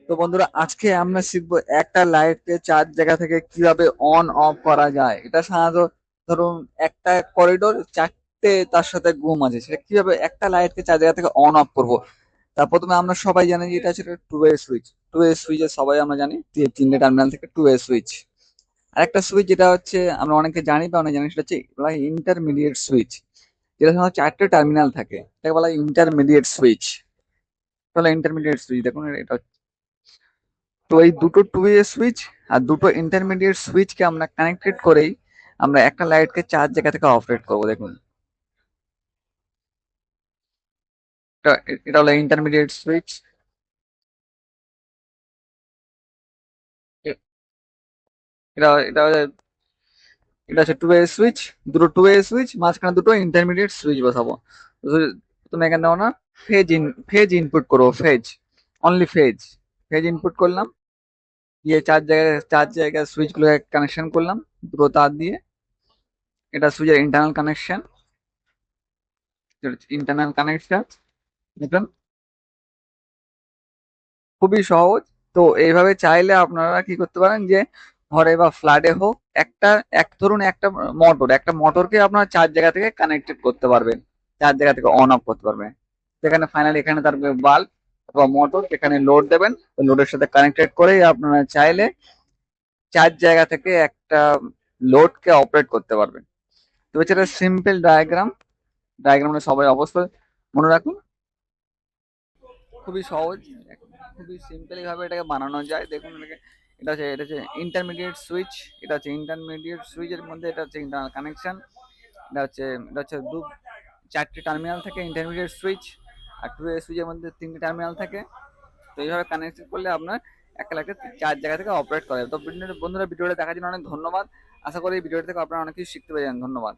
তো বন্ধুরা, আজকে আমরা শিখবো একটা লাইটকে চার জায়গা থেকে কিভাবে অন অফ করা যায়। এটা সাধারণত ধরুন একটা করিডোর চারটে তার সাথে ঘুম আছে, সেটা কিভাবে একটা লাইটকে চার জায়গা থেকে অন অফ করব। তার প্রথমে আমরা সবাই জানি যে এটা হচ্ছে two way switch. Two way সুইচের সবাই আমরা জানি তিনটে টার্মিনাল থেকে টু ওয়ে সুইচ। আর একটা সুইচ যেটা হচ্ছে আমরা অনেকে জানি বা অনেকে জানি, সেটা হচ্ছে ইন্টারমিডিয়েট সুইচ, যেটা সাধারণত চারটে টার্মিনাল থাকে, এটাকে বলা হয় ইন্টারমিডিয়েট সুইচ। তাহলে ইন্টারমিডিয়েট সুইচ দেখুন এটা। তো এই দুটো টু ওয়ে সুইচ আর দুটো ইন্টারমিডিয়েট সুইচকে আমরা কানেক্টেড করেই আমরা একটা লাইটকে চার জায়গা থেকে অপারেট করবো। দেখুন, এটা এটা হলো ইন্টারমিডিয়েট সুইচ। এটা এটা এটা হচ্ছে টু ওয়ে সুইচ। দুটো টু ওয়ে সুইচ, মাঝখানে দুটো ইন্টারমিডিয়েট সুইচ বসাবো। তো তুমি এখানে দাও না, ফেজ ইনপুট করবো, phase, only phase. Phase input করলাম, দিয়ে চার জায়গায় সুইচ গুলোকে কানেকশন করলাম দুটো তার দিয়ে। এটা সুইচের ইন্টারনাল কানেকশন, দেখুন, খুবই সহজ। তো এইভাবে চাইলে আপনারা কি করতে পারেন যে ঘরে বা ফ্ল্যাটে হোক, ধরুন একটা মোটরকে আপনারা চার জায়গা থেকে কানেক্টেড করতে পারবেন, চার জায়গা থেকে অন অফ করতে পারবেন। সেখানে ফাইনালি এখানে তার বাল্ব অথবা মোটর এখানে লোড দেবেন, লোডের সাথে কানেক্টেড করেই আপনারা চাইলে চার জায়গা থেকে একটা লোডকে অপারেট করতে পারবেন। তো এটা সিম্পল ডায়াগ্রামটা সবাই অবশ্যই মনে রাখুন। খুবই সহজ, খুবই সিম্পলি ভাবে এটাকে বানানো যায়। দেখুন এটাকে, এটা হচ্ছে ইন্টারমিডিয়েট সুইচ। এটা হচ্ছে ইন্টারমিডিয়েট সুইচের মধ্যে এটা হচ্ছে ইন্টারনাল কানেকশন। এটা হচ্ছে চারটি টার্মিনাল থাকে ইন্টারমিডিয়েট সুইচ, আর টু এ সুইচের মধ্যে তিনটি টার্মিনাল থাকে। তো এইভাবে কানেক্ট করলে আপনার একটা লাগে চার জায়গা থেকে অপারেট করে। তো বন্ধুরা, ভিডিওটা দেখার জন্য অনেক ধন্যবাদ। আশা করি এই ভিডিওটা থেকে আপনারা অনেক কিছু শিখতে পেরেছেন। ধন্যবাদ।